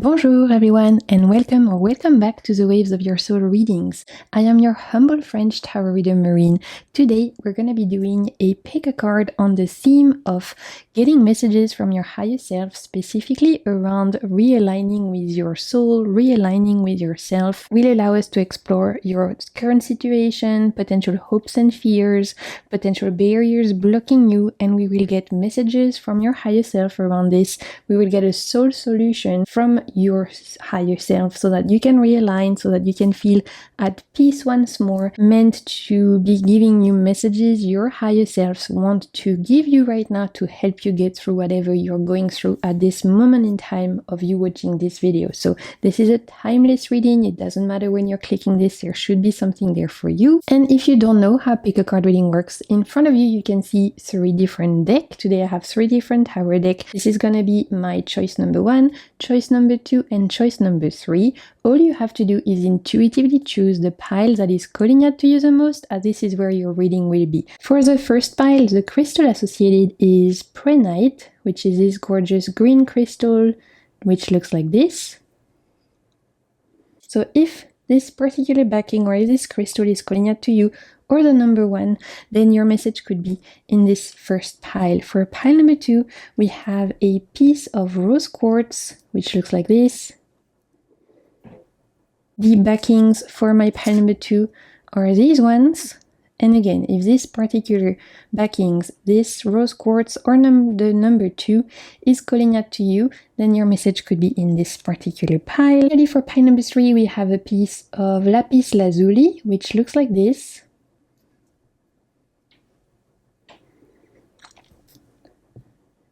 Bonjour everyone, and welcome back to the Waves of Your Soul readings. I am your humble French tarot reader Marine. Today we're going to be doing a pick a card on the theme of getting messages from your higher self, specifically around realigning with your soul, realigning with yourself. Will allow us to explore your current situation, potential hopes and fears, potential barriers blocking you, and we will get messages from your higher self around this. We will get a soul solution from your higher self so that you can realign, so that you can feel at peace once more, meant to be giving you messages your higher selves want to give you right now to help you get through whatever you're going through at this moment in time of you watching this video. So this is a timeless reading. It doesn't matter when you're clicking this, there should be something there for you. And if you don't know how pick a card reading works, in front of you you can see 3 different decks. Today I have 3 different tarot decks. This is gonna be my choice number 1, choice number 2, and choice number 3. All you have to do is intuitively choose the pile that is calling out to you the most, as this is where your reading will be. For the first pile, the crystal associated is prehnite, which is this gorgeous green crystal, which looks like this. So if this particular backing or if this crystal is calling out to you, or the number 1, then your message could be in this first pile. For pile number 2, we have a piece of rose quartz, which looks like this. The backings for my pile number 2 are these ones. And again, if this particular backings, this rose quartz or the number 2 is calling out to you, then your message could be in this particular pile. Ready for pile number 3, we have a piece of lapis lazuli, which looks like this.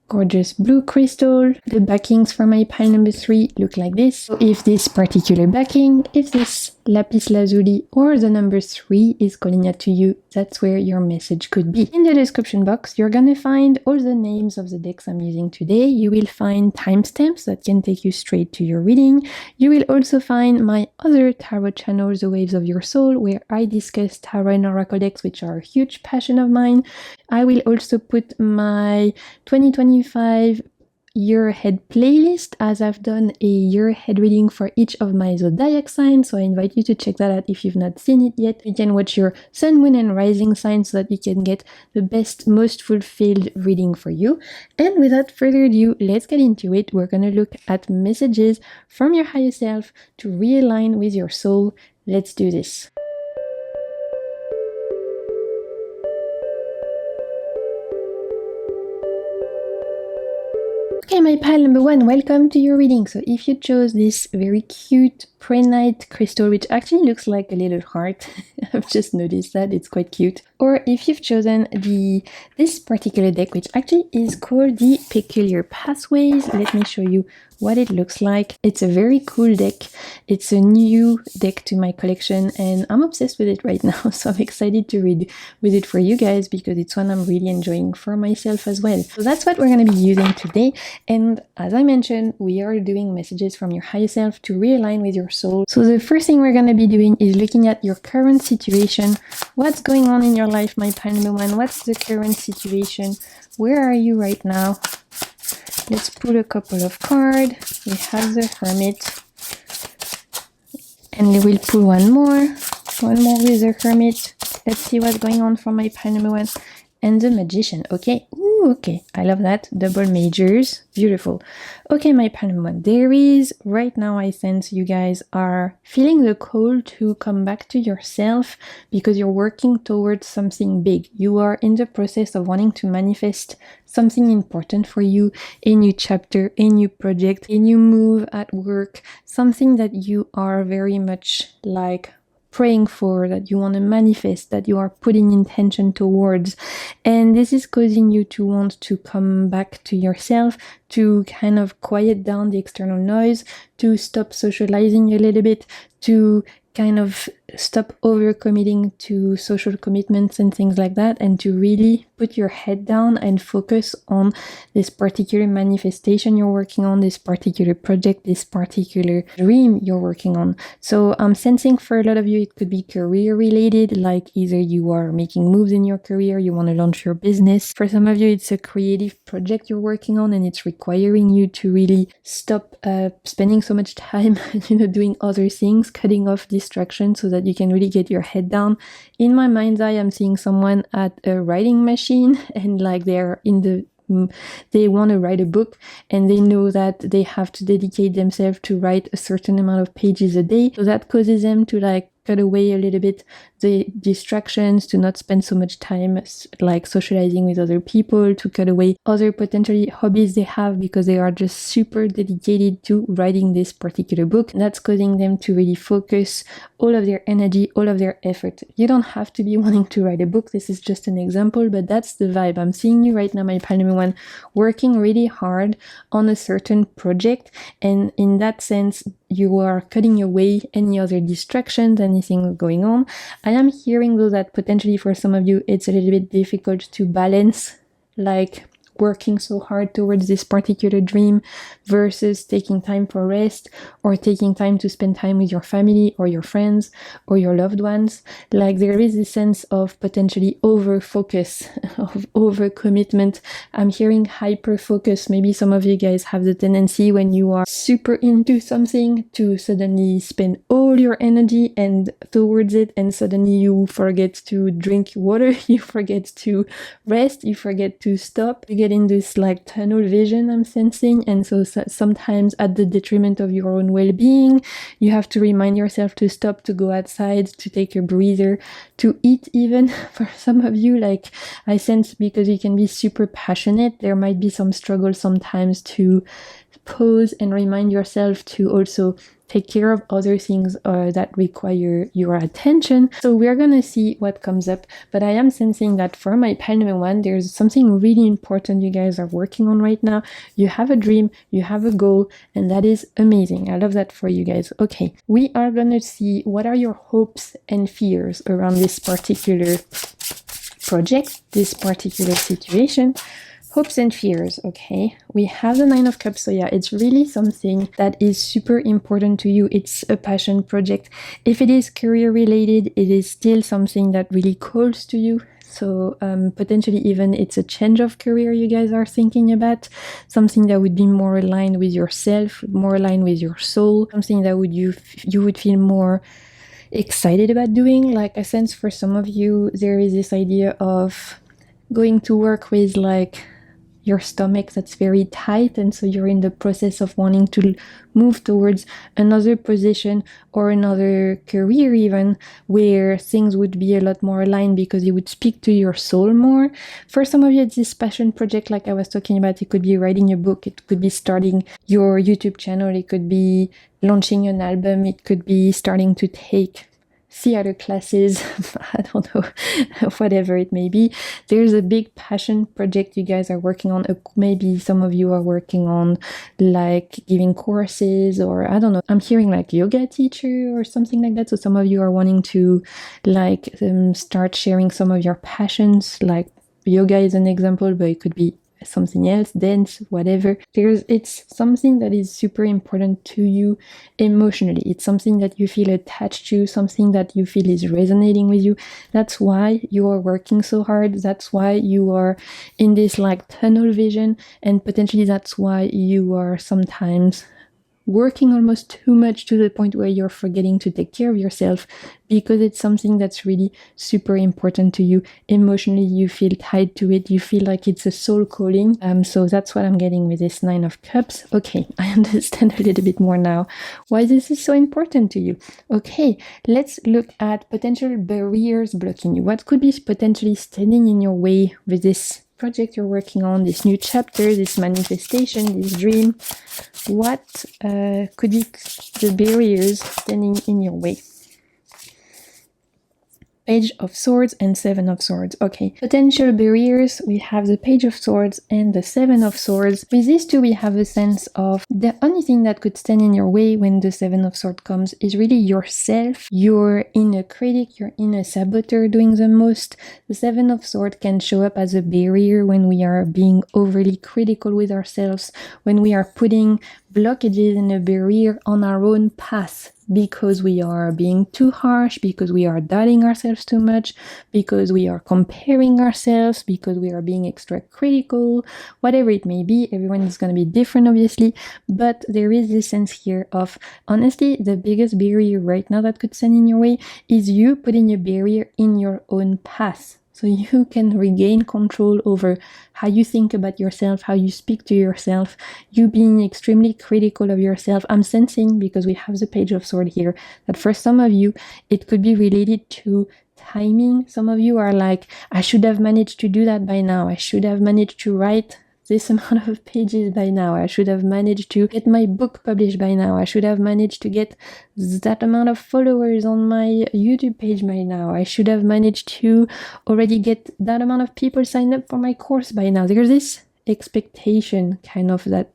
Gorgeous blue crystal. The backings for my pile number 3 look like this. So if this particular backing, if this lapis lazuli or the number 3 is calling out to you, that's where your message could be. In the description box, you're gonna find all the names of the decks I'm using today. You will find timestamps that can take you straight to your reading. You will also find my other tarot channel, The Waves of Your Soul, where I discuss tarot and oracle decks, which are a huge passion of mine. I will also put my 2025 year ahead playlist, as I've done a year ahead reading for each of my zodiac signs, so I invite you to check that out if you've not seen it yet. You can watch your sun, moon, and rising signs so that you can get the best, most fulfilled reading for you. And without further ado, let's get into it. We're gonna look at messages from your higher self to realign with your soul. Let's do this. Okay, my pile number 1, welcome to your reading. So if you chose this very cute prehnite crystal, which actually looks like a little heart, I've just noticed that, it's quite cute. Or if you've chosen this particular deck, which actually is called the Peculiar Pathways, let me show you what it looks like. It's a very cool deck. It's a new deck to my collection and I'm obsessed with it right now, so I'm excited to read with it for you guys because it's one I'm really enjoying for myself as well. So that's what we're going to be using today, and as I mentioned, we are doing messages from your higher self to realign with your soul. So the first thing we're going to be doing is looking at your current situation. What's going on in your life, my pile number 1? What's the current situation? Where are you right now? Let's pull a couple of cards. We have the Hermit. And we'll pull one more with the Hermit. Let's see what's going on for my pile number 1. And the Magician. Okay. Ooh, okay. I love that. Double majors. Beautiful. Okay, my pile number 1. There is, right now I sense you guys are feeling the call to come back to yourself because you're working towards something big. You are in the process of wanting to manifest something important for you, a new chapter, a new project, a new move at work, something that you are very much like praying for, that you want to manifest, that you are putting intention towards. And this is causing you to want to come back to yourself, to kind of quiet down the external noise, to stop socializing a little bit, to kind of stop overcommitting to social commitments and things like that, and to really put your head down and focus on this particular manifestation you're working on, this particular project, this particular dream you're working on. So I'm sensing for a lot of you, it could be career related, like either you are making moves in your career, you want to launch your business. For some of you, it's a creative project you're working on and it's requiring you to really stop spending so much time, doing other things, cutting off distractions so that you can really get your head down. In my mind's eye, I'm seeing someone at a writing machine and like they're they want to write a book and they know that they have to dedicate themselves to write a certain amount of pages a day. So that causes them to like cut away a little bit the distractions, to not spend so much time like socializing with other people, to cut away other potentially hobbies they have because they are just super dedicated to writing this particular book. And that's causing them to really focus all of their energy, all of their effort. You don't have to be wanting to write a book. This is just an example, but that's the vibe. I'm seeing you right now, my Pile number 1, working really hard on a certain project. And in that sense, you are cutting away any other distractions, anything going on. I am hearing though that potentially for some of you, it's a little bit difficult to balance like working so hard towards this particular dream versus taking time for rest or taking time to spend time with your family or your friends or your loved ones. Like there is this sense of potentially over focus, of over commitment. I'm hearing hyper focus. Maybe some of you guys have the tendency when you are super into something to suddenly spend all your energy and towards it, and suddenly you forget to drink water, you forget to rest, you forget to stop. You get in this like tunnel vision, I'm sensing, and so sometimes at the detriment of your own well-being, you have to remind yourself to stop, to go outside, to take a breather, to eat even. For some of you, like I sense, because you can be super passionate, there might be some struggle sometimes to pause and remind yourself to also take care of other things that require your attention. So we're gonna see what comes up, but I am sensing that for my Pile number 1, there's something really important you guys are working on right now. You have a dream, you have a goal, and that is amazing. I love that for you guys. Okay, we are gonna see what are your hopes and fears around this particular project, this particular situation. Hopes and fears, okay. We have the 9 of Cups, so yeah, it's really something that is super important to you. It's a passion project. If it is career related, it is still something that really calls to you. So potentially even it's a change of career you guys are thinking about, something that would be more aligned with yourself, more aligned with your soul, something that you would feel more excited about doing. Like I sense for some of you, there is this idea of going to work with like your stomach that's very tight, and so you're in the process of wanting to move towards another position or another career even where things would be a lot more aligned because you would speak to your soul more. For some of you, it's this passion project like I was talking about. It could be writing a book, it could be starting your YouTube channel, it could be launching an album, it could be starting to take theater classes, I don't know, whatever it may be. There's a big passion project you guys are working on. Maybe some of you are working on like giving courses, or I don't know, I'm hearing like yoga teacher or something like that. So some of you are wanting to like start sharing some of your passions, like yoga is an example, but it could be something else, dance, whatever. It's something that is super important to you emotionally. It's something that you feel attached to, something that you feel is resonating with you. That's why you are working so hard. That's why you are in this like tunnel vision, and potentially that's why you are sometimes working almost too much to the point where you're forgetting to take care of yourself, because it's something that's really super important to you. Emotionally, you feel tied to it. You feel like it's a soul calling. So that's what I'm getting with this 9 of Cups. Okay, I understand a little bit more now why this is so important to you. Okay, let's look at potential barriers blocking you. What could be potentially standing in your way with this project you're working on, this new chapter, this manifestation, this dream? What could be the barriers standing in your way? Page of Swords and Seven of Swords. Okay, potential barriers, we have the Page of Swords and the Seven of Swords. With these two, we have a sense of the only thing that could stand in your way when the Seven of Swords comes is really yourself, your inner critic, your inner saboteur doing the most. The Seven of Swords can show up as a barrier when we are being overly critical with ourselves, when we are putting blockages and a barrier on our own path because we are being too harsh, because we are doubting ourselves too much, because we are comparing ourselves, because we are being extra critical, whatever it may be. Everyone is going to be different, obviously, but there is this sense here of, honestly, the biggest barrier right now that could stand in your way is you putting a barrier in your own path. So you can regain control over how you think about yourself, how you speak to yourself, you being extremely critical of yourself. I'm sensing, because we have the Page of Swords here, that for some of you, it could be related to timing. Some of you are like, I should have managed to do that by now. I should have managed to write this amount of pages by now. I should have managed to get my book published by now. I should have managed to get that amount of followers on my YouTube page by now. I should have managed to already get that amount of people signed up for my course by now. There's this expectation, kind of that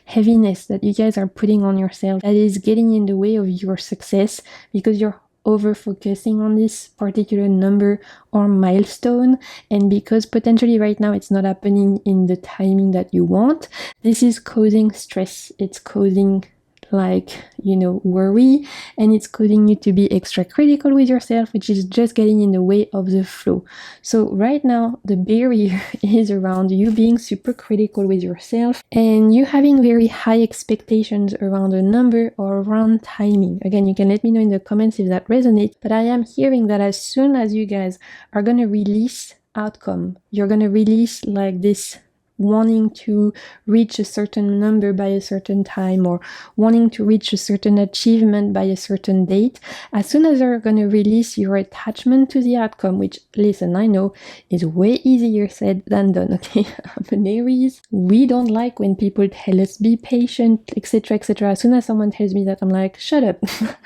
heaviness that you guys are putting on yourself that is getting in the way of your success because you're over focusing on this particular number or milestone, and because potentially right now it's not happening in the timing that you want, this is causing stress. It's causing worry, and it's causing you to be extra critical with yourself, which is just getting in the way of the flow. So right now the barrier is around you being super critical with yourself and you having very high expectations around a number or around timing. Again, you can let me know in the comments if that resonates, but I am hearing that as soon as you guys are going to release outcome, you're going to release like this wanting to reach a certain number by a certain time or wanting to reach a certain achievement by a certain date, as soon as you're going to release your attachment to the outcome, which, listen, I know is way easier said than done, okay? I'm an Aries. We don't like when people tell us be patient, etc., etc. As soon as someone tells me that, I'm like, shut up.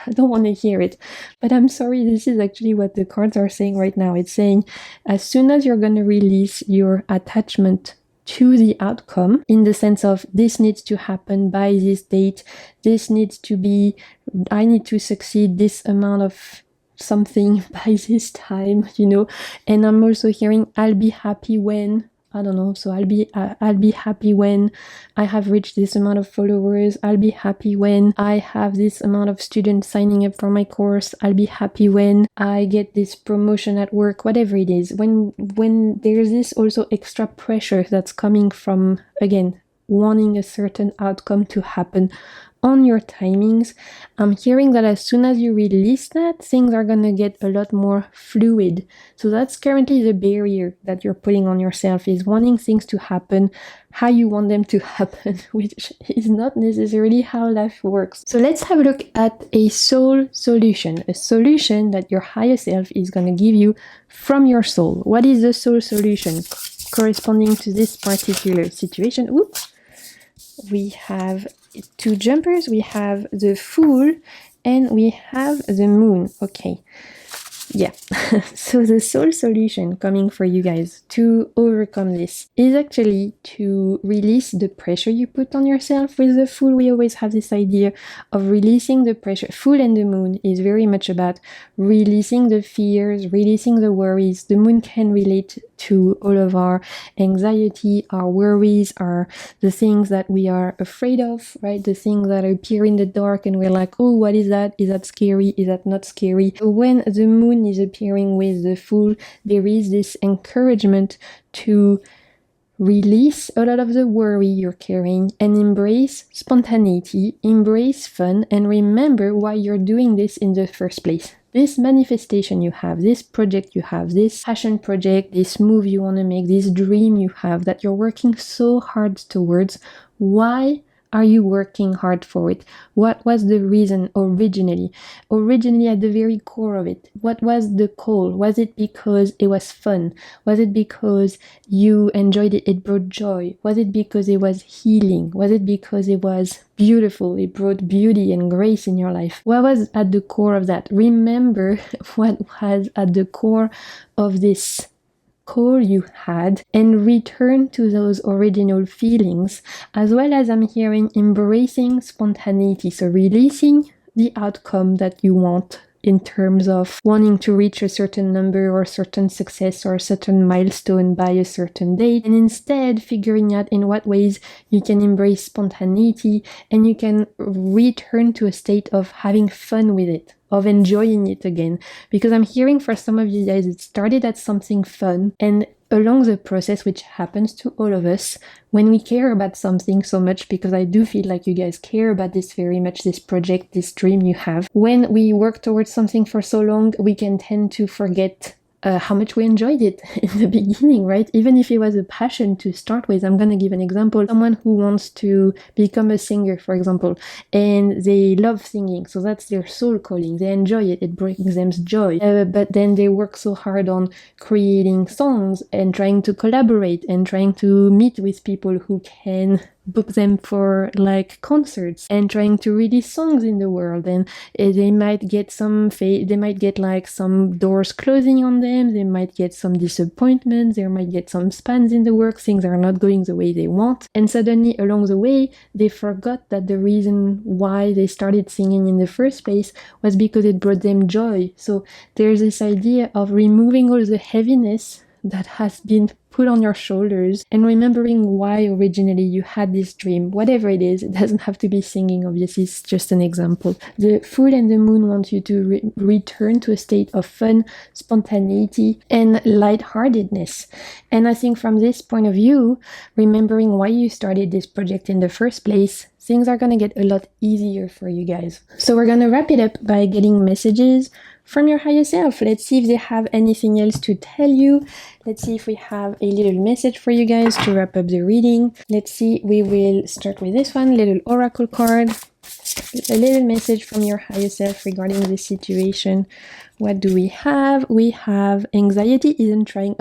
I don't want to hear it. But I'm sorry, this is actually what the cards are saying right now. It's saying as soon as you're going to release your attachment to the outcome, in the sense of this needs to happen by this date, this needs to be, I need to succeed this amount of something by this time, and I'm also hearing I'll be happy when, I don't know, so I'll be happy when I have reached this amount of followers. I'll be happy when I have this amount of students signing up for my course. I'll be happy when I get this promotion at work, whatever it is. When there's this also extra pressure that's coming from, again, wanting a certain outcome to happen on your timings, I'm hearing that as soon as you release that, things are gonna get a lot more fluid. So that's currently the barrier that you're putting on yourself, is wanting things to happen how you want them to happen, which is not necessarily how life works. So let's have a look at a soul solution, a solution that your higher self is gonna give you from your soul. What is the soul solution corresponding to this particular situation? Oops. We have two jumpers, we have the Fool, and we have the Moon. Okay, yeah. So the soul solution coming for you guys to overcome this is actually to release the pressure you put on yourself. With the Fool, we always have this idea of releasing the pressure. Fool and the Moon is very much about releasing the fears, releasing the worries. The Moon can relate to all of our anxiety, our worries, are the things that we are afraid of, right? The things that appear in the dark and we're like, oh, what is that? Is that scary? Is that not scary? When the Moon is appearing with the Fool, there is this encouragement to release a lot of the worry you're carrying and embrace spontaneity, embrace fun, and remember why you're doing this in the first place. This manifestation you have, this project you have, this passion project, this move you want to make, this dream you have that you're working so hard towards, why Are you working hard for it? What was the reason originally? Originally, at the very core of it, what was the call? Was it because it was fun? Was it because you enjoyed it? It brought joy? Was it because it was healing? Was it because it was beautiful? It brought beauty and grace in your life? What was at the core of that? Remember what was at the core of this call you had and return to those original feelings, as well as I'm hearing embracing spontaneity, so releasing the outcome that you want in terms of wanting to reach a certain number or a certain success or a certain milestone by a certain date, and instead figuring out in what ways you can embrace spontaneity and you can return to a state of having fun with it, of enjoying it again. Because I'm hearing for some of you guys, it started at something fun, and along the process, which happens to all of us, when we care about something so much, because I do feel like you guys care about this very much, this project, this dream you have, when we work towards something for so long, we can tend to forget how much we enjoyed it in the beginning, right? Even if it was a passion to start with. I'm going to give an example. Someone who wants to become a singer, for example, and they love singing, so that's their soul calling. They enjoy it. It brings them joy. But then they work so hard on creating songs and trying to collaborate and trying to meet with people who can book them for like concerts and trying to release songs in the world, and they might get they might get like some doors closing on them, they might get some disappointments, they might get some spans in the work, things are not going the way they want, and suddenly along the way they forgot that the reason why they started singing in the first place was because it brought them joy. So there's this idea of removing all the heaviness that has been put on your shoulders and remembering why originally you had this dream, whatever it is. It doesn't have to be singing, obviously, it's just an example. The Fool and the Moon want you to return to a state of fun, spontaneity, and lightheartedness. And I think from this point of view, remembering why you started this project in the first place, things are going to get a lot easier for you guys. So we're going to wrap it up by getting messages from your higher self. Let's see if they have anything else to tell you. Let's see if we have a little message for you guys to wrap up the reading. Let's see, we will start with this one, little oracle card. A little message from your higher self regarding this situation. What do we have? We have anxiety isn't trying...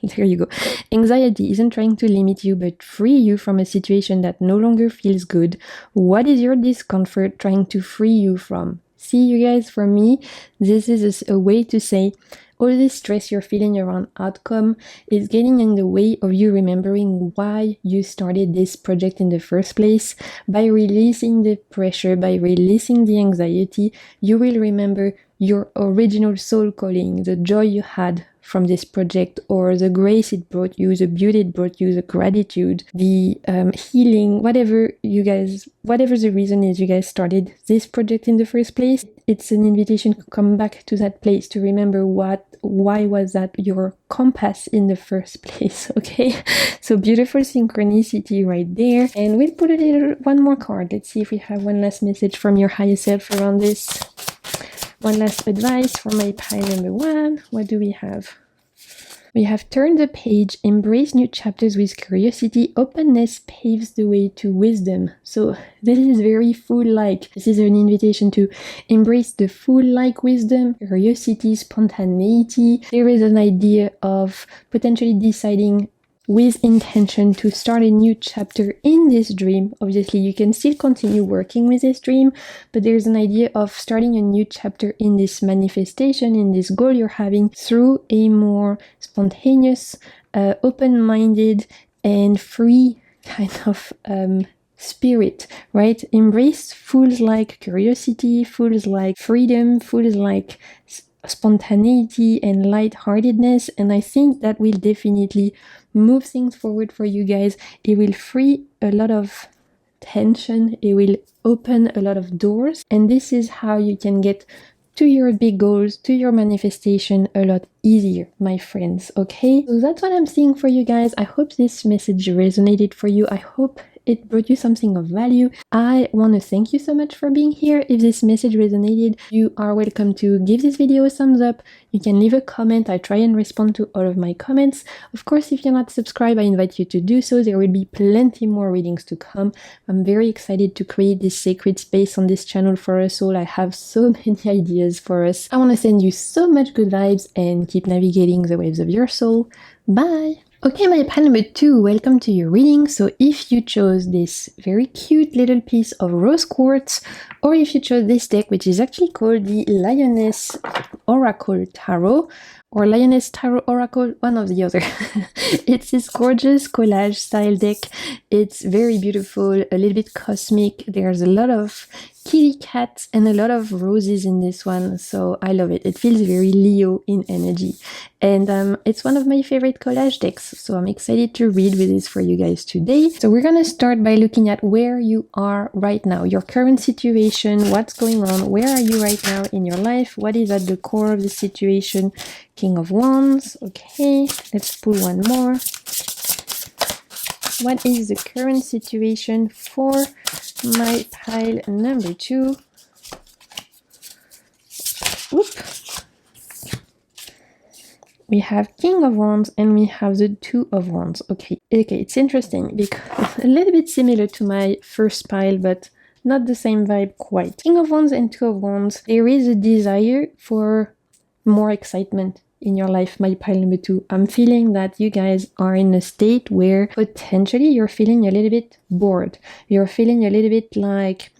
There you go. Anxiety isn't trying to limit you, but free you from a situation that no longer feels good. What is your discomfort trying to free you from? See, you guys, for me, this is a way to say all this stress you're feeling around outcome is getting in the way of you remembering why you started this project in the first place. By releasing the pressure, by releasing the anxiety, you will remember your original soul calling, the joy you had from this project, or the grace it brought you, the beauty it brought you, the gratitude, the healing, whatever the reason is you guys started this project in the first place. It's an invitation to come back to that place, to remember why was that your compass in the first place, okay? So beautiful synchronicity right there. And we'll put one more card. Let's see if we have one last message from your higher self around this. One last advice for my pile number 1. What do we have? We have turned the page, embrace new chapters with curiosity, openness paves the way to wisdom. So this is very Fool-like. This is an invitation to embrace the Fool-like wisdom, curiosity, spontaneity. There is an idea of potentially deciding with intention to start a new chapter in this dream. Obviously, you can still continue working with this dream, but there's an idea of starting a new chapter in this manifestation, in this goal you're having, through a more spontaneous, open-minded, and free kind of spirit, right? Embrace Fools like curiosity, Fools like freedom, Fools like spontaneity and lightheartedness, and I think that will definitely move things forward for you guys. It will free a lot of tension, it will open a lot of doors, and this is how you can get to your big goals, to your manifestation a lot easier, my friends, okay? So that's what I'm seeing for you guys. I hope this message resonated for you. I hope it brought you something of value. I want to thank you so much for being here. If this message resonated, you are welcome to give this video a thumbs up. You can leave a comment. I try and respond to all of my comments. Of course, if you're not subscribed, I invite you to do so. There will be plenty more readings to come. I'm very excited to create this sacred space on this channel for us all. I have so many ideas for us. I want to send you so much good vibes and keep navigating the waves of your soul. Bye! Okay, my pile number 2, welcome to your reading. So if you chose this very cute little piece of rose quartz, or if you chose this deck, which is actually called the Lioness Oracle Tarot, or Lioness Tarot Oracle, one or the other. It's this gorgeous collage style deck. It's very beautiful, a little bit cosmic. There's a lot of kitty cats and a lot of roses in this one, so I love it. It feels very Leo in energy, and it's one of my favorite collage decks, so I'm excited to read with this for you guys today. So we're gonna start by looking at where you are right now, your current situation, what's going on, where are you right now in your life, what is at the core of the situation. King of Wands. Okay, let's pull one more. What is the current situation for my pile number 2? Oop. We have King of Wands and we have the Two of Wands. Okay, it's interesting because a little bit similar to my first pile, but not the same vibe quite. King of Wands and Two of Wands, there is a desire for more excitement in your life, my pile number 2. I'm feeling that you guys are in a state where potentially you're feeling a little bit bored. You're feeling a little bit like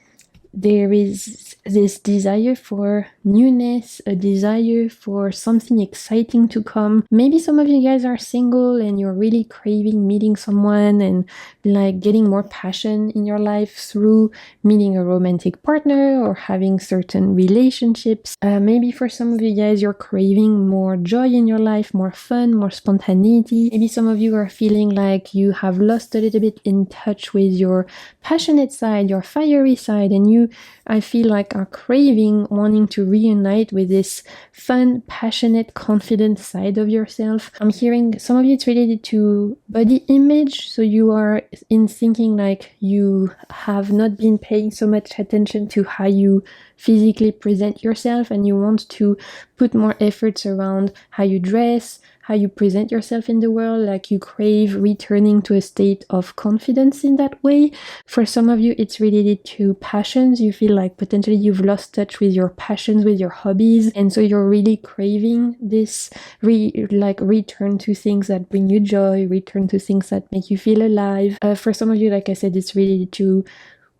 there is this desire for newness, a desire for something exciting to come. Maybe some of you guys are single and you're really craving meeting someone and like getting more passion in your life through meeting a romantic partner or having certain relationships. Maybe for some of you guys, you're craving more joy in your life, more fun, more spontaneity. Maybe some of you are feeling like you have lost a little bit in touch with your passionate side, your fiery side, and I feel like are craving, wanting to reunite with this fun, passionate, confident side of yourself. I'm hearing some of you it's related to body image, so you are in thinking like you have not been paying so much attention to how you physically present yourself, and you want to put more efforts around how you dress, how you present yourself in the world, like you crave returning to a state of confidence in that way. For some of you, it's related to passions. You feel like potentially you've lost touch with your passions, with your hobbies, and so you're really craving this return to things that bring you joy, return to things that make you feel alive. For some of you, like I said, it's related to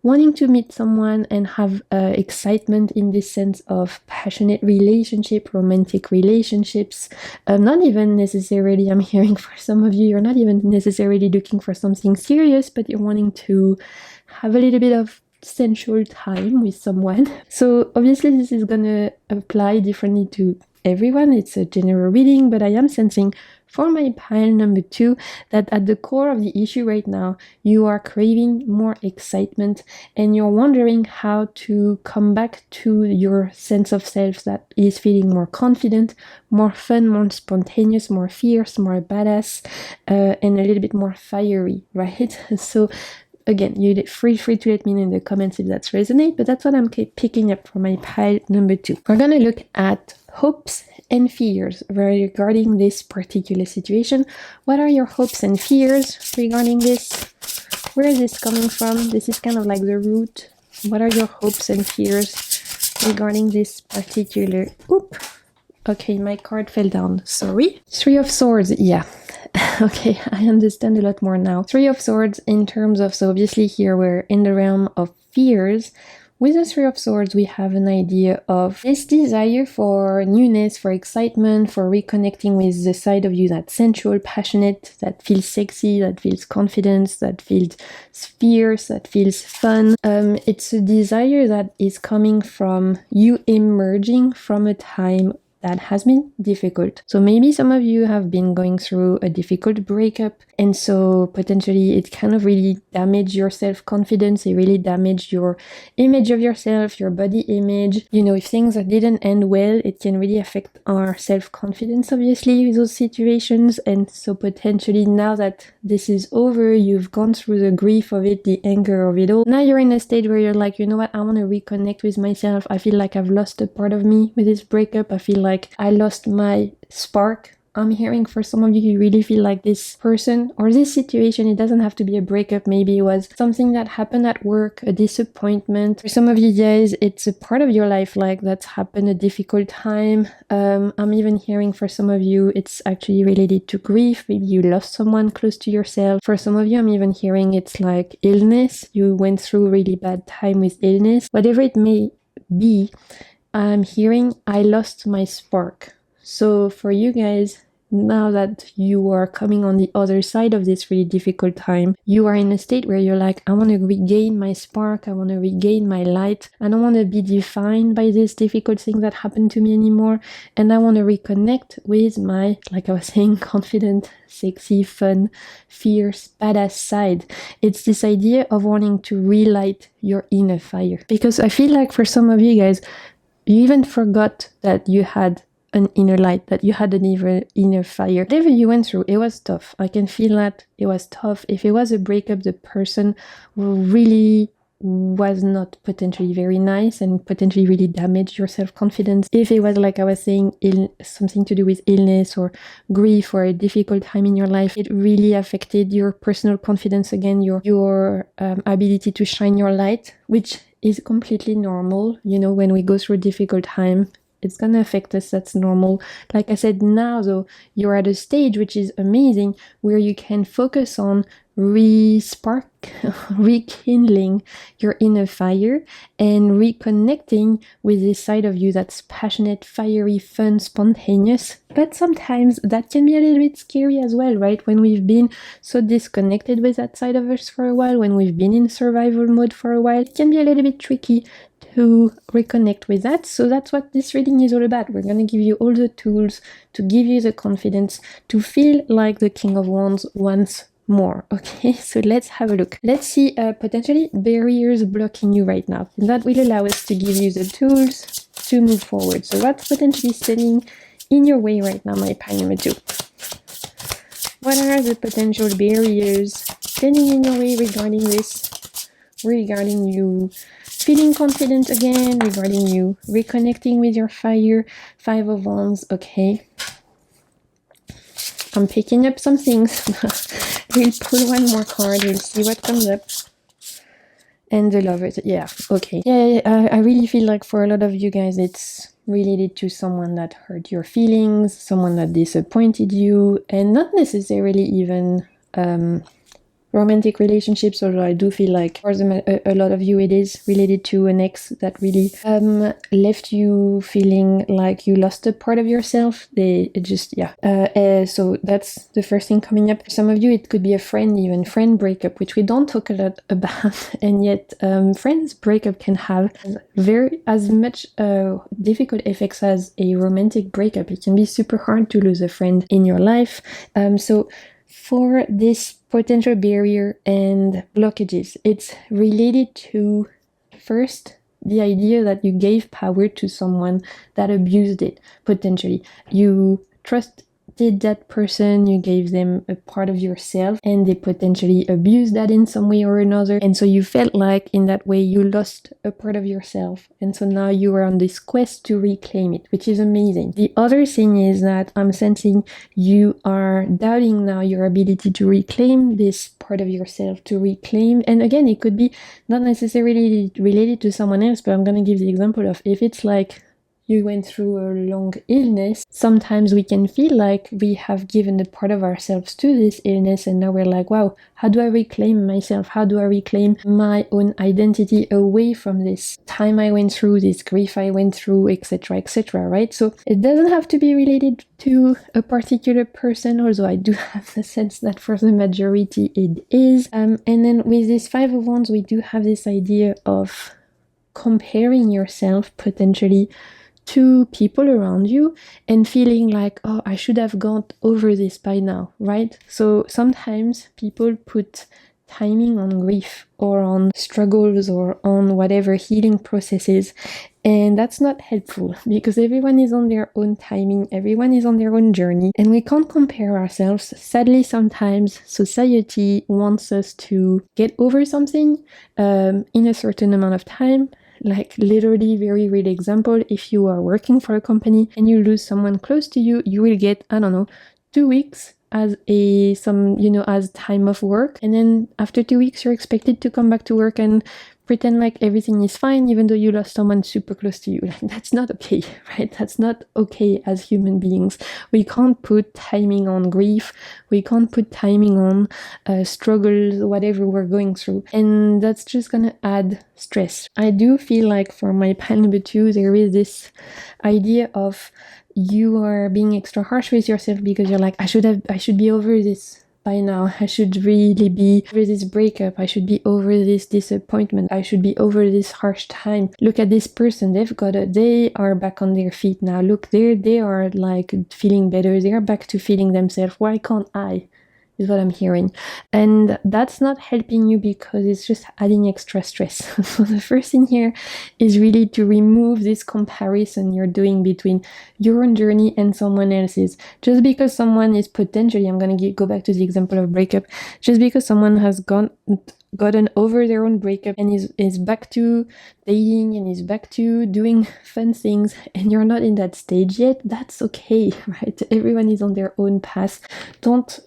wanting to meet someone and have excitement in this sense of passionate relationship, romantic relationships. Not even necessarily, I'm hearing for some of you, you're not even necessarily looking for something serious, but you're wanting to have a little bit of sensual time with someone. So obviously this is gonna apply differently to everyone. It's a general reading, but I am sensing for my pile number 2 that at the core of the issue right now, you are craving more excitement and you're wondering how to come back to your sense of self that is feeling more confident, more fun, more spontaneous, more fierce, more badass, and a little bit more fiery, right? So again, you're free to let me know in the comments if that's resonate, but that's what I'm picking up for my pile number 2. We're gonna look at hopes and fears regarding this particular situation. What are your hopes and fears regarding this? Where is this coming from? This is kind of like the root. What are your hopes and fears regarding this particular... Oop! Okay, my card fell down. Sorry. Three of Swords. Yeah. Okay, I understand a lot more now. Three of Swords in terms of... So obviously here we're in the realm of fears. With the Three of Swords, we have an idea of this desire for newness, for excitement, for reconnecting with the side of you that's sensual, passionate, that feels sexy, that feels confident, that feels fierce, that feels fun. It's a desire that is coming from you emerging from a time that has been difficult. So maybe some of you have been going through a difficult breakup, and so potentially it kind of really damaged your self-confidence, it really damaged your image of yourself, your body image. You know, if things didn't end well, it can really affect our self-confidence, obviously, with those situations. And so potentially now that this is over, you've gone through the grief of it, the anger of it all, now you're in a stage where you're like, you know what, I want to reconnect with myself. I feel like I've lost a part of me with this breakup. I feel like I lost my spark. I'm hearing for some of you, you really feel like this person or this situation, it doesn't have to be a breakup. Maybe it was something that happened at work, a disappointment. For some of you guys, it's a part of your life like that's happened, a difficult time. I'm even hearing for some of you, it's actually related to grief. Maybe you lost someone close to yourself. For some of you, I'm even hearing it's like illness. You went through a really bad time with illness. Whatever it may be, I'm hearing I lost my spark. So for you guys, now that you are coming on the other side of this really difficult time, you are in a state where you're like, I want to regain my spark, I want to regain my light, I don't want to be defined by this difficult thing that happened to me anymore, and I want to reconnect with my, like I was saying, confident, sexy, fun, fierce, badass side. It's this idea of wanting to relight your inner fire. Because I feel like for some of you guys, you even forgot that you had an inner light, that you had an inner fire. Whatever you went through, it was tough. I can feel that it was tough. If it was a breakup, the person really was not potentially very nice and potentially really damaged your self-confidence. If it was, like I was saying, something to do with illness or grief or a difficult time in your life, it really affected your personal confidence again, your ability to shine your light, which is completely normal. You know, when we go through a difficult time, it's gonna affect us, that's normal. Like I said, now though, you're at a stage which is amazing, where you can focus on rekindling your inner fire and reconnecting with this side of you that's passionate, fiery, fun, spontaneous. But sometimes that can be a little bit scary as well, right? When we've been so disconnected with that side of us for a while, when we've been in survival mode for a while, it can be a little bit tricky to reconnect with that. So that's what this reading is all about. We're going to give you all the tools to give you the confidence to feel like the King of Wands once more. Okay, so let's have a look. Let's see potentially barriers blocking you right now. And that will allow us to give you the tools to move forward. So what's potentially standing in your way right now, my pile number 2? What are the potential barriers standing in your way regarding this? Regarding you feeling confident again, regarding you reconnecting with your fire. 5 of Wands, okay. I'm picking up some things. We'll pull one more card, we'll see what comes up. And the Lovers, yeah, okay. Yeah, I really feel like for a lot of you guys, it's related to someone that hurt your feelings, someone that disappointed you, and not necessarily even romantic relationships, although I do feel like for a lot of you it is related to an ex that really left you feeling like you lost a part of yourself. So that's the first thing coming up. For some of you it could be a friend breakup, which we don't talk a lot about, and yet friends breakup can have as much difficult effects as a romantic breakup. It can be super hard to lose a friend in your life. So for this potential barrier and blockages, it's related to, first, the idea that you gave power to someone that abused it, potentially. You trusted that person, you gave them a part of yourself, and they potentially abused that in some way or another. And so you felt like in that way you lost a part of yourself. And so now you are on this quest to reclaim it, which is amazing. The other thing is that I'm sensing you are doubting now your ability to reclaim this part of yourself, to reclaim. And again, it could be not necessarily related to someone else, but I'm going to give the example of if it's like you went through a long illness, sometimes we can feel like we have given a part of ourselves to this illness, and now we're like, wow, how do I reclaim myself? How do I reclaim my own identity away from this time I went through, this grief I went through, etc., right? So it doesn't have to be related to a particular person, although I do have the sense that for the majority it is. And then with this 5 of Wands, we do have this idea of comparing yourself potentially to people around you and feeling like, oh, I should have gone over this by now, right? So sometimes people put timing on grief or on struggles or on whatever healing processes, and that's not helpful because everyone is on their own timing, everyone is on their own journey, and we can't compare ourselves. Sadly, sometimes society wants us to get over something in a certain amount of time. Like literally, very real example, if you are working for a company and you lose someone close to you, you will get, I don't know, 2 weeks as as time of work, and then after 2 weeks you're expected to come back to work and pretend like everything is fine even though you lost someone super close to you. Like, that's not okay, right? That's not okay as human beings. We can't put timing on grief, we can't put timing on struggles, whatever we're going through, and that's just gonna add stress. I do feel like for my pile number 2 there is this idea of you are being extra harsh with yourself because you're like, I should be over this by now. I should really be over this breakup. I should be over this disappointment. I should be over this harsh time. Look at this person. They are back on their feet now. Look, they are like feeling better. They are back to feeling themselves. Why can't I? Is what I'm hearing. And that's not helping you because it's just adding extra stress. So the first thing here is really to remove this comparison you're doing between your own journey and someone else's. Just because someone is potentially, I'm going to go back to the example of breakup, just because someone has gotten over their own breakup and is back to dating and is back to doing fun things and you're not in that stage yet, that's okay, right? Everyone is on their own path. Don't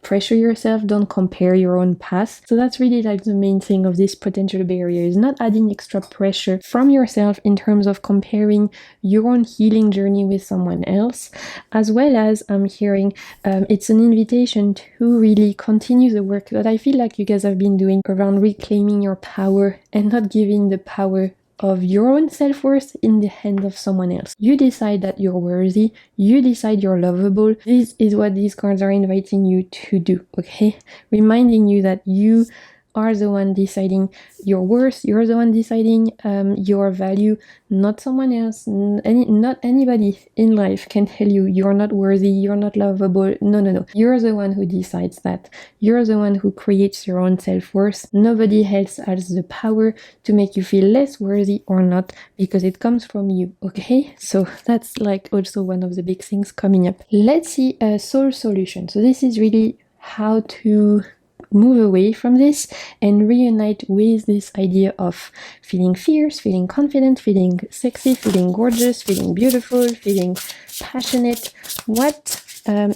pressure yourself, don't compare your own path. So that's really like the main thing of this potential barrier, is not adding extra pressure from yourself in terms of comparing your own healing journey with someone else, as well as I'm hearing it's an invitation to really continue the work that I feel like you guys have been doing around reclaiming your power and not giving the power of your own self-worth in the hands of someone else. You decide that you're worthy, you decide you're lovable. This is what these cards are inviting you to do, okay? Reminding you that you are the one deciding your worth, you're the one deciding your value, not someone else. Not anybody in life can tell you you're not worthy, you're not lovable. No. You're the one who decides that. You're the one who creates your own self-worth. Nobody else has the power to make you feel less worthy or not, because it comes from you, okay? So that's like also one of the big things coming up. Let's see a soul solution. So this is really how to move away from this and reunite with this idea of feeling fierce, feeling confident, feeling sexy, feeling gorgeous, feeling beautiful, feeling passionate. What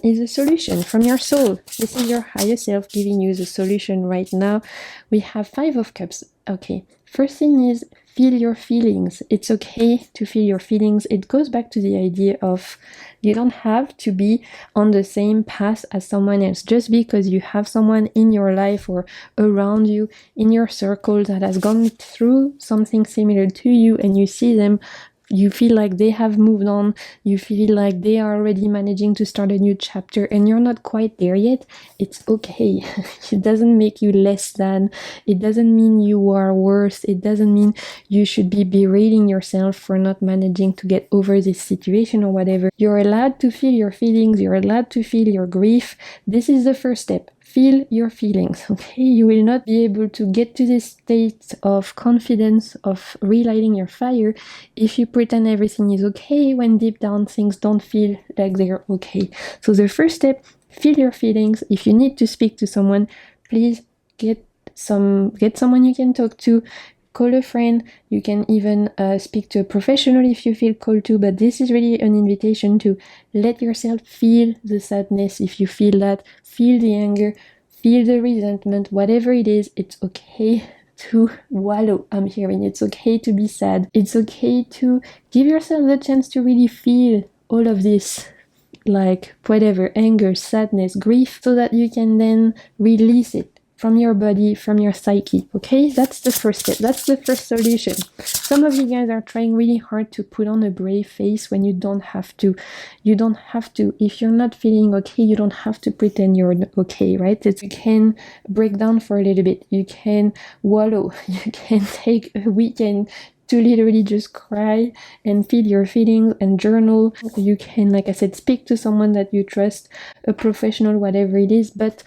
is a solution from your soul? This is your higher self giving you the solution right now. We have 5 of Cups. Okay, first thing is feel your feelings. It's okay to feel your feelings. It goes back to the idea of you don't have to be on the same path as someone else. Just because you have someone in your life or around you in your circle that has gone through something similar to you and you see them, you feel like they have moved on, you feel like they are already managing to start a new chapter and you're not quite there yet, it's okay. It doesn't make you less than, it doesn't mean you are worse, it doesn't mean you should be berating yourself for not managing to get over this situation or whatever. You're allowed to feel your feelings, you're allowed to feel your grief. This is the first step. Feel your feelings, okay? You will not be able to get to this state of confidence, of relighting your fire, if you pretend everything is okay when deep down things don't feel like they're okay. So the first step, feel your feelings. If you need to speak to someone, please get someone you can talk to. Call a friend. You can even speak to a professional if you feel called to, but this is really an invitation to let yourself feel the sadness. If you feel that, feel the anger, feel the resentment, whatever it is, it's okay to wallow. I'm hearing it's okay to be sad. It's okay to give yourself the chance to really feel all of this, like whatever, anger, sadness, grief, so that you can then release it from your body, from your psyche, okay? That's the first step. That's the first solution. Some of you guys are trying really hard to put on a brave face when you don't have to. You don't have to. If you're not feeling okay, you don't have to pretend you're okay, right? You can break down for a little bit. You can wallow. You can take a weekend to literally just cry and feel your feelings and journal. You can, like I said, speak to someone that you trust, a professional, whatever it is, but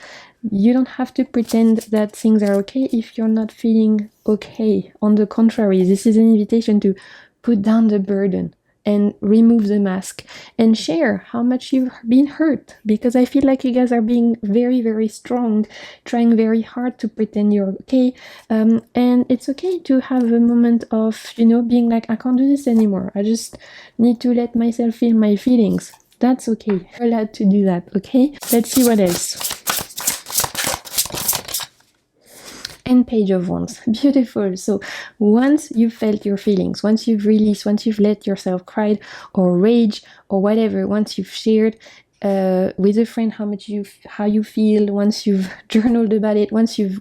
you don't have to pretend that things are okay if you're not feeling okay. On the contrary, this is an invitation to put down the burden and remove the mask and share how much you've been hurt, because I feel like you guys are being very, very strong, trying very hard to pretend you're okay. And it's okay to have a moment of, being like, I can't do this anymore. I just need to let myself feel my feelings. That's okay. You're allowed to do that, okay? Let's see what else. And Page of Wands. Beautiful. So once you've felt your feelings, once you've released, once you've let yourself cry or rage or whatever, once you've shared with a friend how you feel, once you've journaled about it, once you've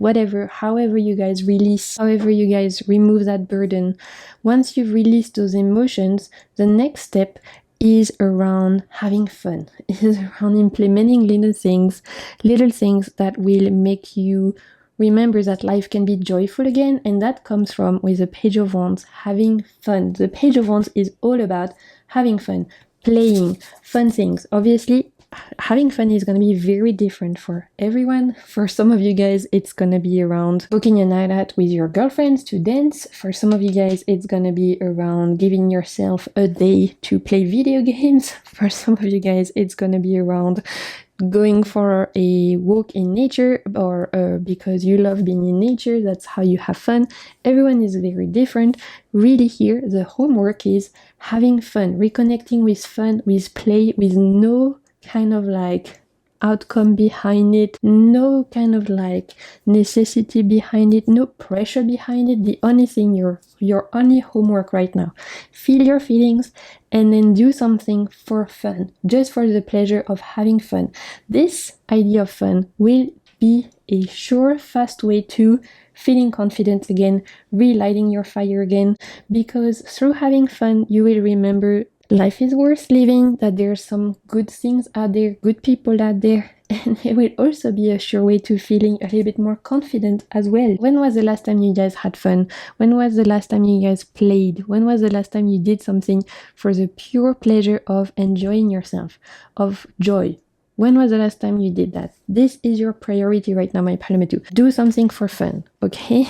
however you guys release, however you guys remove that burden, once you've released those emotions, the next step is around having fun, is around implementing little things that will make you remember that life can be joyful again, and that comes from, with the Page of Wands, having fun. The Page of Wands is all about having fun, playing, fun things. Obviously, having fun is going to be very different for everyone. For some of you guys, it's going to be around booking a night out with your girlfriends to dance. For some of you guys, it's going to be around giving yourself a day to play video games. For some of you guys, it's going to be around going for a walk in nature, or because you love being in nature, that's how you have fun. Everyone is very different. Really here, the homework is having fun, reconnecting with fun, with play, with no kind of like outcome behind it, no kind of like necessity behind it, no pressure behind it. The only thing, your only homework right now, feel your feelings and then do something for fun, just for the pleasure of having fun. This idea of fun will be a sure, fast way to feeling confident again, relighting your fire again, because through having fun, you will remember life is worth living, that there's some good things out there, good people out there, and it will also be a sure way to feeling a little bit more confident as well. When was the last time you guys had fun? When was the last time you guys played? When was the last time you did something for the pure pleasure of enjoying yourself, of joy? When was the last time you did that? This is your priority right now, my Palomé. Do something for fun, okay?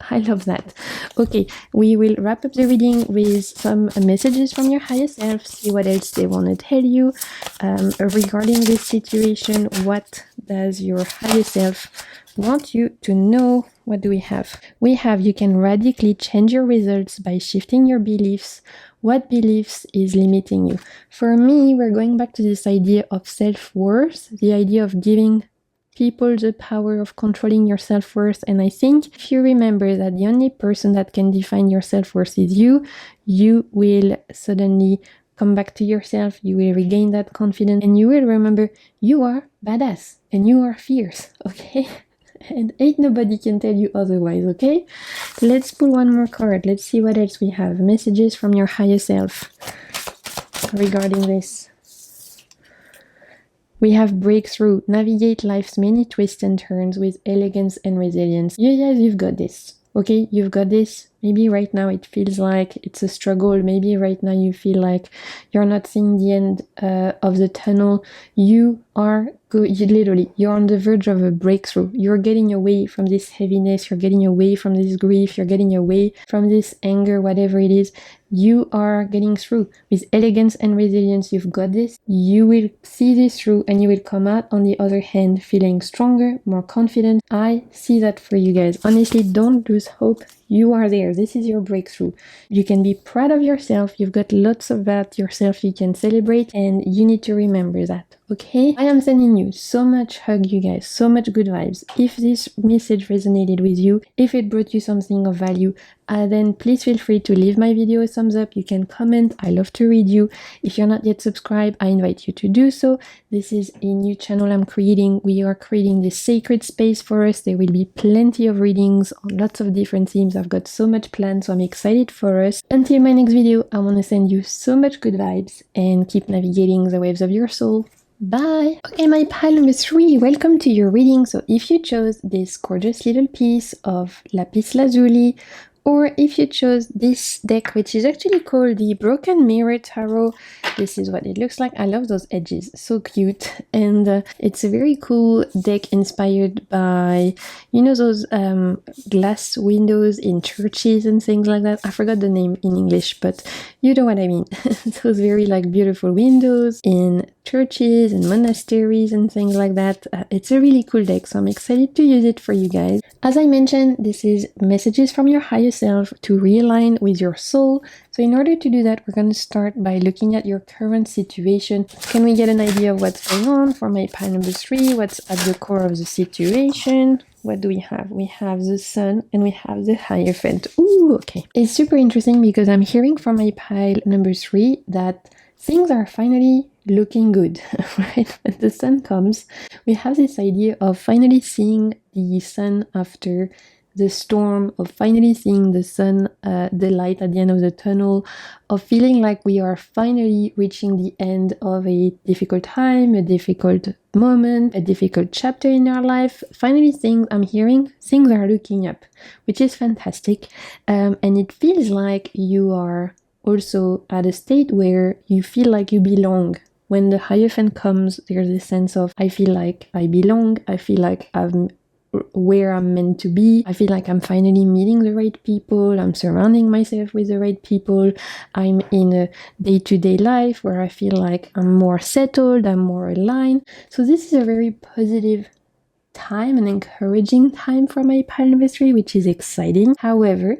I love that. Okay, we will wrap up the reading with some messages from your higher self, see what else they want to tell you regarding this situation. What does your higher self want you to know? What do we have? We have, you can radically change your results by shifting your beliefs. What beliefs is limiting you? For me, we're going back to this idea of self-worth, the idea of giving people the power of controlling your self-worth. And I think if you remember that the only person that can define your self-worth is you, you will suddenly come back to yourself, you will regain that confidence, and you will remember you are badass and you are fierce, okay? And ain't nobody can tell you otherwise, okay? Let's pull one more card. Let's see what else we have. Messages from your higher self regarding this. We have breakthrough. Navigate life's many twists and turns with elegance and resilience. You guys, you've got this. Okay, you've got this. Maybe right now it feels like it's a struggle. Maybe right now you feel like you're not seeing the end of the tunnel. You are you're on the verge of a breakthrough. You're getting away from this heaviness. You're getting away from this grief. You're getting away from this anger, whatever it is. You are getting through with elegance and resilience. You've got this. You will see this through and you will come out on the other hand feeling stronger, more confident. I see that for you guys. Honestly, don't lose hope. You are there. This is your breakthrough. You can be proud of yourself. You've got lots of that yourself you can celebrate, and you need to remember that, okay? I am sending you so much hug, you guys, so much good vibes. If this message resonated with you, if it brought you something of value, then please feel free to leave my video a thumbs up. You can comment. I love to read you. If you're not yet subscribed, I invite you to do so. This is a new channel I'm creating. We are creating this sacred space for us. There will be plenty of readings on lots of different themes. I've got so much planned, so I'm excited for us. Until my next video, I want to send you so much good vibes and keep navigating the waves of your soul. Bye! Okay, my pile number 3, welcome to your reading. So if you chose this gorgeous little piece of lapis lazuli Or if you chose this deck, which is actually called the Broken Mirror Tarot, this is what it looks like. I love those edges, so cute. And it's a very cool deck inspired by, you know, those glass windows in churches and things like that. I forgot the name in English, but you know what I mean. Those very like beautiful windows in churches and monasteries and things like that. It's a really cool deck, so I'm excited to use it for you guys. As I mentioned, this is messages from your higher self to realign with your soul. So in order to do that, we're going to start by looking at your current situation. Can we get an idea of what's going on for my pile number 3? What's at the core of the situation? What do we have? We have the sun and we have the Hierophant. Ooh, okay. It's super interesting because I'm hearing from my pile number 3 that things are finally looking good, right? When the sun comes, we have this idea of finally seeing the sun after the storm, of finally seeing the sun, the light at the end of the tunnel, of feeling like we are finally reaching the end of a difficult time, a difficult moment, a difficult chapter in our life. Finally, I'm hearing things are looking up, which is fantastic. And it feels like you are also at a state where you feel like you belong. When the Hierophant comes, there's a sense of, I feel like I belong, I feel like I'm where I'm meant to be, I feel like I'm finally meeting the right people, I'm surrounding myself with the right people, I'm in a day-to-day life where I feel like I'm more settled, I'm more aligned. So this is a very positive time, an encouraging time for my pile number 3, which is exciting. However,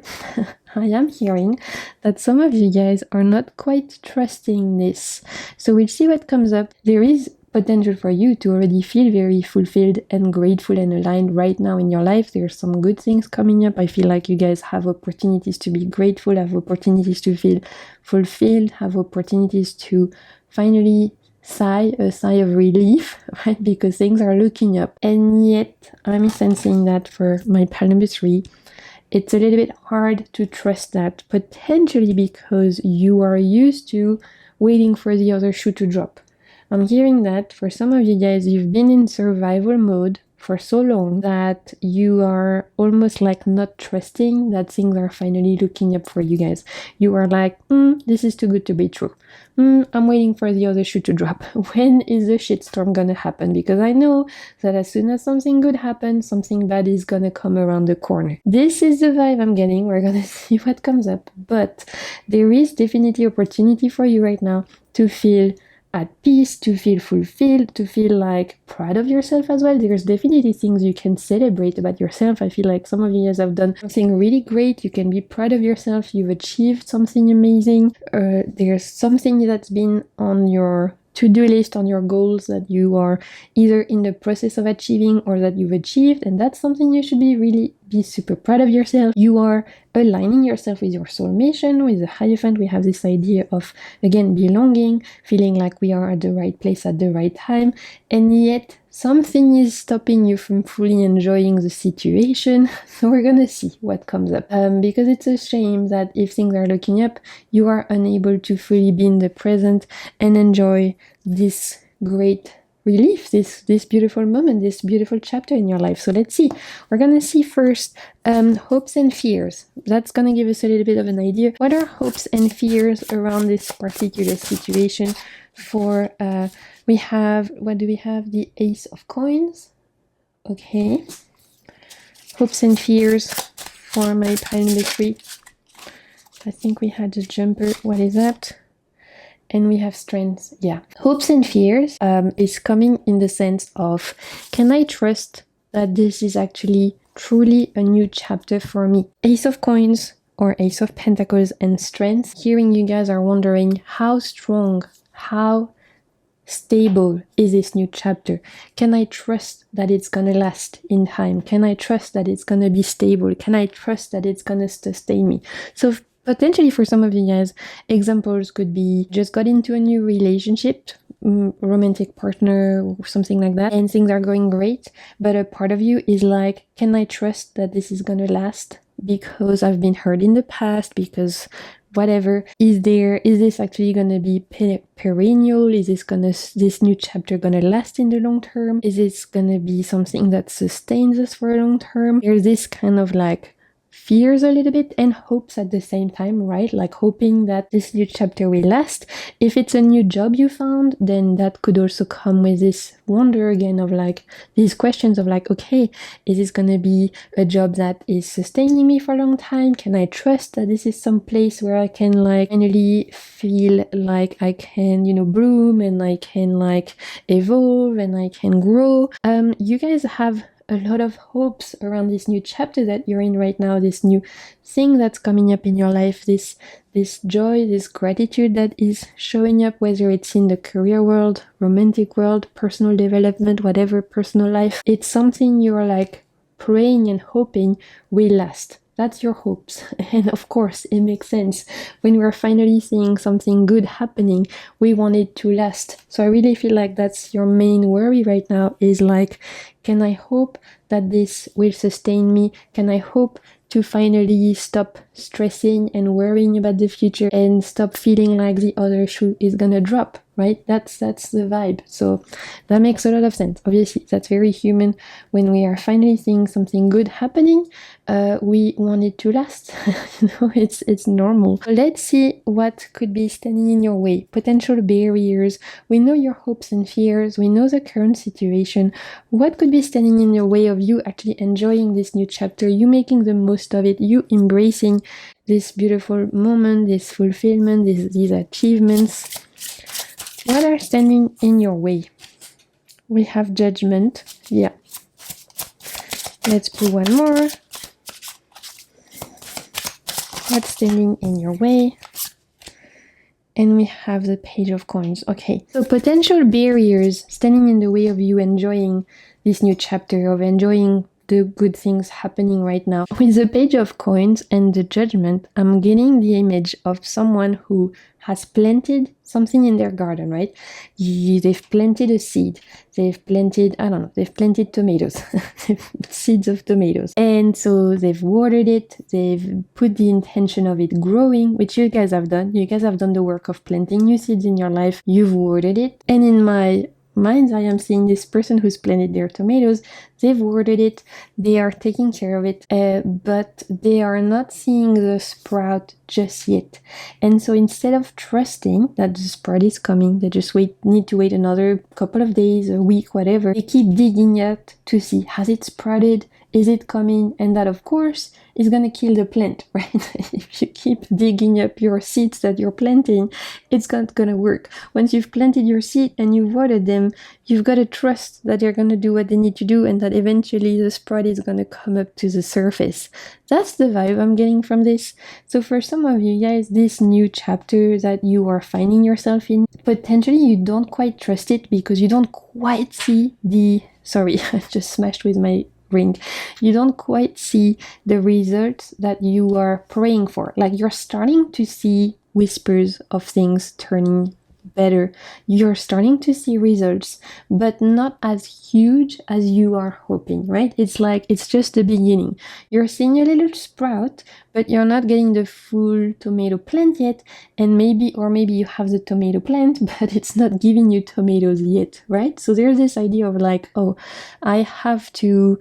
I am hearing that some of you guys are not quite trusting this. So we'll see what comes up. There is potential for you to already feel very fulfilled and grateful and aligned right now in your life. There's some good things coming up. I feel like you guys have opportunities to be grateful, have opportunities to feel fulfilled, have opportunities to finally a sigh of relief, right? Because things are looking up. And yet I'm sensing that for my pile number 3, it's a little bit hard to trust that, potentially because you are used to waiting for the other shoe to drop. I'm hearing that for some of you guys, you've been in survival mode for so long that you are almost like not trusting that things are finally looking up for you guys. You are like, this is too good to be true. I'm waiting for the other shoe to drop. When is the shitstorm gonna happen? Because I know that as soon as something good happens, something bad is gonna come around the corner. This is the vibe I'm getting. We're gonna see what comes up. But there is definitely opportunity for you right now to feel at peace, to feel fulfilled, to feel like proud of yourself as well. There's definitely things you can celebrate about yourself. I feel like some of you guys have done something really great. You can be proud of yourself. You've achieved something amazing. There's something that's been on your to-do list, on your goals that you are either in the process of achieving or that you've achieved, and that's something you should be super proud of yourself. You are aligning yourself with your soul mission. With the Hierophant, we have this idea of, again, belonging, feeling like we are at the right place at the right time, and yet something is stopping you from fully enjoying the situation. So we're gonna see what comes up, because it's a shame that if things are looking up, you are unable to fully be in the present and enjoy this great relief, this beautiful moment, this beautiful chapter in your life. So let's see. We're gonna see first hopes and fears. That's gonna give us a little bit of an idea. What are hopes and fears around this particular situation? For we have, what do we have? The Ace of Coins. Okay. Hopes and fears for my pile number 3. I think we had the Jumper. What is that? And we have strengths. Yeah. Hopes and fears is coming in the sense of, can I trust that this is actually truly a new chapter for me? Ace of Coins or Ace of Pentacles and strengths. Hearing you guys are wondering how strong, how stable is this new chapter? Can I trust that it's gonna last in time? Can I trust that it's gonna be stable? Can I trust that it's gonna sustain me? So potentially for some of you guys, examples could be just got into a new relationship, romantic partner or something like that, and things are going great, but a part of you is like, can I trust that this is gonna last? Because I've been hurt in the past, because whatever. Is this actually gonna be perennial? Is this new chapter gonna last in the long term? Is this gonna be something that sustains us for a long term? There's this kind of like fears a little bit and hopes at the same time, right? Like hoping that this new chapter will last. If it's a new job you found, then that could also come with this wonder again of like these questions of like, okay, is this gonna be a job that is sustaining me for a long time? Can I trust that this is some place where I can like finally feel like I can, bloom and I can like evolve and I can grow? You guys have a lot of hopes around this new chapter that you're in right now, this new thing that's coming up in your life, this joy, this gratitude that is showing up, whether it's in the career world, romantic world, personal development, whatever, personal life. It's something you're like praying and hoping will last. That's your hopes. And of course, it makes sense. When we're finally seeing something good happening, we want it to last. So I really feel like that's your main worry right now, is like, can I hope that this will sustain me? Can I hope to finally stop stressing and worrying about the future and stop feeling like the other shoe is gonna drop, right? That's the vibe. So that makes a lot of sense. Obviously, that's very human. When we are finally seeing something good happening, we want it to last. It's normal. Let's see what could be standing in your way. Potential barriers. We know your hopes and fears. We know the current situation. What could be standing in your way of you actually enjoying this new chapter, you making the most of it, you embracing this beautiful moment, this fulfillment, these achievements? What are standing in your way? We have judgment. Yeah. Let's pull one more. What's standing in your way? And we have the Page of Coins. Okay, so potential barriers standing in the way of you enjoying this new chapter, of enjoying the good things happening right now. With the Page of Coins and the Judgment, I'm getting the image of someone who has planted something in their garden, right? They've planted a seed. They've planted, they've planted tomatoes, seeds of tomatoes. And so they've watered it. They've put the intention of it growing, which you guys have done. You guys have done the work of planting new seeds in your life. You've watered it. And in my mind, I am seeing this person who's planted their tomatoes. They've watered it, they are taking care of it, but they are not seeing the sprout just yet. And so instead of trusting that the sprout is coming, they just need to wait another couple of days, a week, whatever. They keep digging out to see, has it sprouted? Is it coming? And that, of course, is going to kill the plant, right? If you keep digging up your seeds that you're planting, it's not going to work. Once you've planted your seed and you've watered them, you've got to trust that they're going to do what they need to do and that eventually the sprout is going to come up to the surface. That's the vibe I'm getting from this. So for some of you guys, this new chapter that you are finding yourself in, potentially you don't quite trust it because you don't quite see sorry, I just smashed with my ring. You don't quite see the results that you are praying for. Like you're starting to see whispers of things turning better. You're starting to see results, but not as huge as you are hoping, right? It's like, it's just the beginning. You're seeing a little sprout, but you're not getting the full tomato plant yet. And maybe you have the tomato plant, but it's not giving you tomatoes yet, right? So there's this idea of like, oh, I have to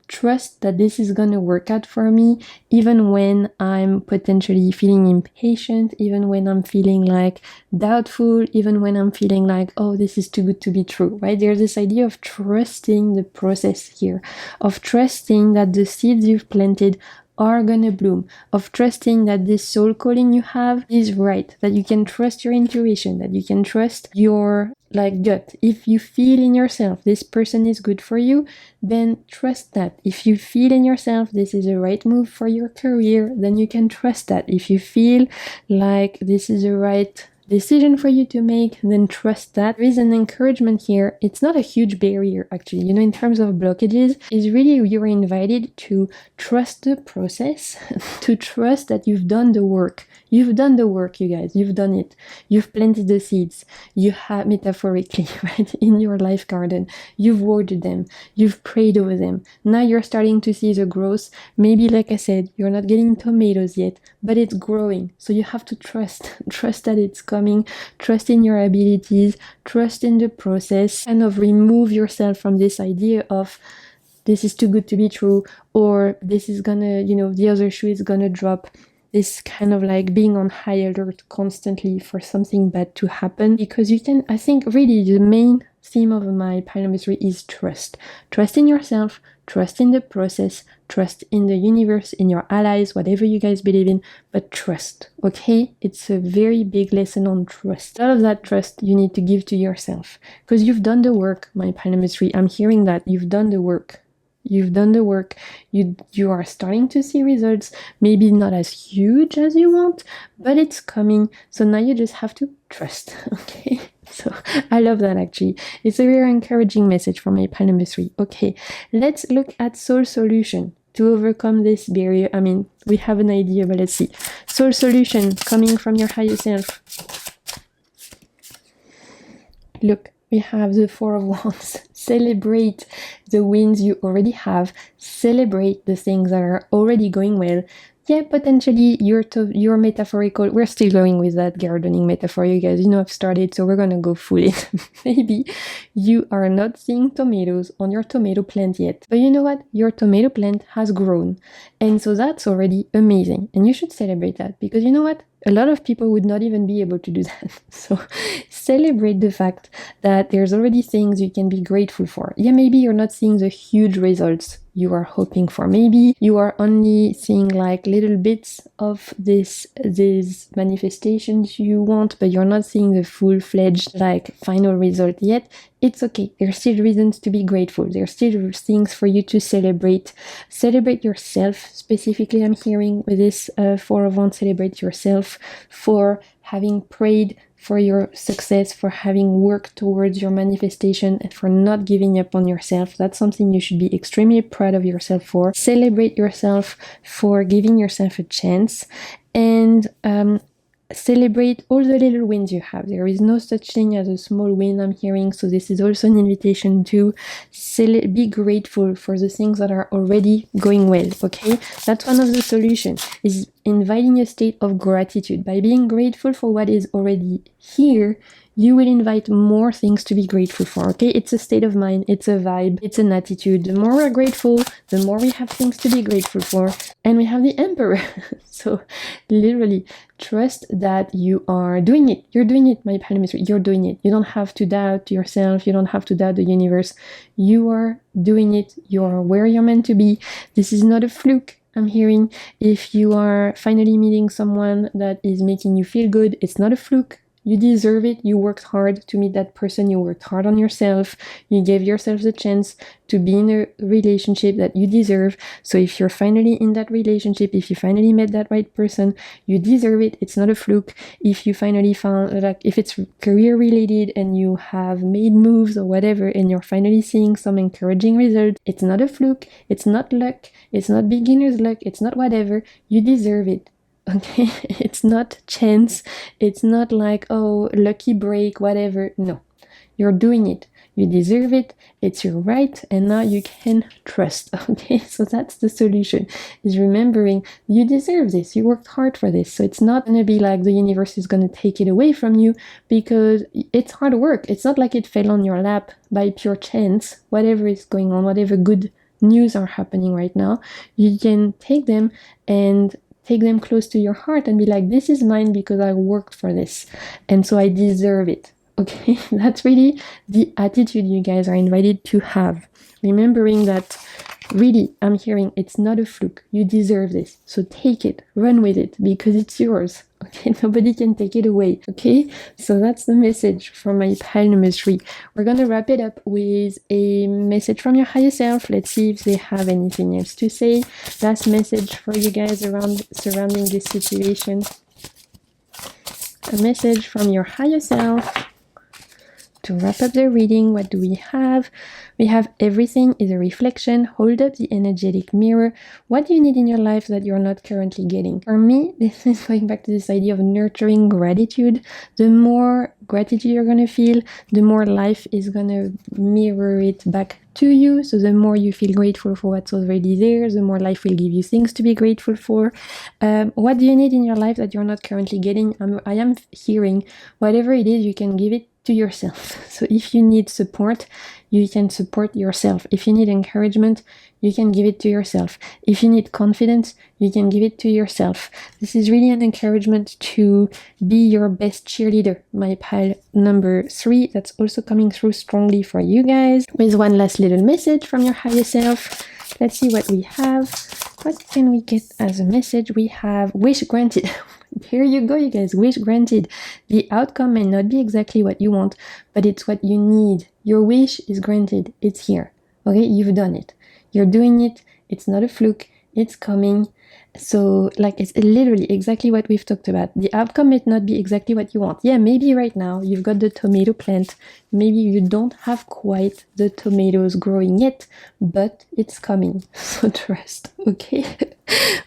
trust that this is gonna work out for me, even when I'm potentially feeling impatient, even when I'm feeling like doubtful, even when I'm feeling like, oh, this is too good to be true, right? There's this idea of trusting the process here, of trusting that the seeds you've planted are gonna bloom, of trusting that this soul calling you have is right, that you can trust your intuition, that you can trust your gut. If you feel in yourself this person is good for you, then trust that. If you feel in yourself this is the right move for your career, then you can trust that. If you feel like this is the right decision for you to make, then trust that. There is an encouragement here. It's not a huge barrier, actually. In terms of blockages, is really you're invited to trust the process, to trust that you've done the work. You've done the work, you guys. You've done it. You've planted the seeds. You have, metaphorically, right, in your life garden. You've watered them. You've prayed over them. Now you're starting to see the growth. Maybe, like I said, you're not getting tomatoes yet, but it's growing. So you have to trust that it's coming, trust in your abilities, trust in the process, kind of remove yourself from this idea of this is too good to be true, or this is gonna, the other shoe is gonna drop. This kind of like being on high alert constantly for something bad to happen, because I think really the main theme of my Pile number 3 is trust. Trust in yourself, trust in the process, trust in the universe, in your allies, whatever you guys believe in, but trust, okay? It's a very big lesson on trust. All of that trust you need to give to yourself, because you've done the work, my Pile number 3. I'm hearing that you've done the work. You've done the work. You are starting to see results, maybe not as huge as you want, but it's coming. So now you just have to trust, okay? So I love that, actually. It's a very encouraging message from my Pile number 3. Okay, let's look at soul solution to overcome this barrier. I mean, we have an idea, but let's see. Soul solution coming from your higher self. Look, we have the Four of Wands. Celebrate the wins you already have. Celebrate the things that are already going well. Yeah, potentially your metaphorical, we're still going with that gardening metaphor, you guys. I've started, so we're gonna go full in. Maybe you are not seeing tomatoes on your tomato plant yet. But you know what? Your tomato plant has grown. And so that's already amazing. And you should celebrate that, because you know what? A lot of people would not even be able to do that. So celebrate the fact that there's already things you can be grateful for. Yeah, maybe you're not seeing the huge results you are hoping for. Maybe you are only seeing like little bits of these manifestations you want, but you're not seeing the full-fledged like final result yet. It's okay. There's still reasons to be grateful. There's still things for you to celebrate. Celebrate yourself. Specifically, I'm hearing with this Four of Wands, celebrate yourself for having prayed for your success, for having worked towards your manifestation, and for not giving up on yourself. That's something you should be extremely proud of yourself for. Celebrate yourself for giving yourself a chance, and celebrate all the little wins you have. There is no such thing as a small win, I'm hearing. So this is also an invitation to be grateful for the things that are already going well, okay? That's one of the solutions, is inviting a state of gratitude. By being grateful for what is already here, you will invite more things to be grateful for, okay? It's a state of mind, it's a vibe, it's an attitude. The more we're grateful, the more we have things to be grateful for. And we have the Emperor. So literally, trust that you are doing it. You're doing it, my Pile number 3. You're doing it. You don't have to doubt yourself. You don't have to doubt the universe. You are doing it. You're where you're meant to be. This is not a fluke. I'm hearing, if you are finally meeting someone that is making you feel good, it's not a fluke. You deserve it. You worked hard to meet that person. You worked hard on yourself. You gave yourself the chance to be in a relationship that you deserve. So if you're finally in that relationship, if you finally met that right person, you deserve it. It's not a fluke. If you finally found, like, if it's career related and you have made moves or whatever, and you're finally seeing some encouraging results, it's not a fluke. It's not luck. It's not beginner's luck. It's not whatever. You deserve it. Okay, it's not chance. It's not like, oh, lucky break, whatever. No, you're doing it. You deserve it. It's your right. And now you can trust. Okay, so that's the solution, is remembering you deserve this. You worked hard for this. So it's not going to be like the universe is going to take it away from you, because it's hard work. It's not like it fell on your lap by pure chance. Whatever is going on, whatever good news are happening right now, you can take them and take them close to your heart and be like, this is mine because I worked for this. And so I deserve it. Okay, that's really the attitude you guys are invited to have. Remembering that really, I'm hearing, it's not a fluke. You deserve this. So take it, run with it, because it's yours. Okay, nobody can take it away. Okay, so that's the message from my Pile number 3. We're gonna wrap it up with a message from your higher self. Let's see if they have anything else to say. Last message for you guys surrounding this situation. A message from your higher self. To wrap up the reading, what do we have? We have everything is a reflection. Hold up the energetic mirror. What do you need in your life that you're not currently getting? For me, this is going back to this idea of nurturing gratitude. The more gratitude you're going to feel, the more life is going to mirror it back to you. So the more you feel grateful for what's already there, the more life will give you things to be grateful for. What do you need in your life that you're not currently getting? I am hearing whatever it is, you can give it to yourself. So if you need support, you can support yourself. If you need encouragement, you can give it to yourself. If you need confidence, you can give it to yourself. This is really an encouragement to be your best cheerleader. My pile number 3, that's also coming through strongly for you guys. With one last little message from your higher self. Let's see what we have. What can we get as a message? We have wish granted. Here you go, you guys. Wish granted. The outcome may not be exactly what you want, but it's what you need. Your wish is granted. It's here. Okay, you've done it. You're doing it. It's not a fluke. It's coming. So, like, it's literally exactly what we've talked about. The outcome may not be exactly what you want. Yeah, maybe right now you've got the tomato plant. Maybe you don't have quite the tomatoes growing yet, but it's coming. So trust, okay?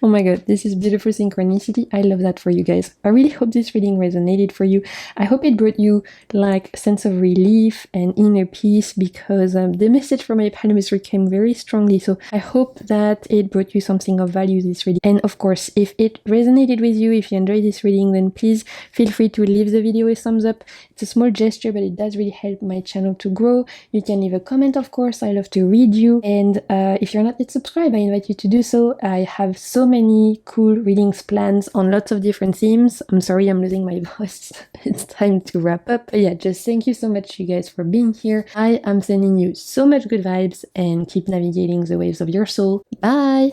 Oh my god, this is beautiful synchronicity. I love that for you guys. I really hope this reading resonated for you. I hope it brought you like a sense of relief and inner peace, because the message from my pile 3 came very strongly. So I hope that it brought you something of value, this reading. And of course, if it resonated with you, if you enjoyed this reading, then please feel free to leave the video a thumbs up. It's a small gesture, but it does really help my channel to grow. You can leave a comment, of course. I love to read you. And if you're not yet subscribed, I invite you to do so. I have so many cool readings planned on lots of different themes. I'm sorry, I'm losing my voice. It's time to wrap up. But yeah, just thank you so much, you guys, for being here. I am sending you so much good vibes, and keep navigating the waves of your soul. Bye!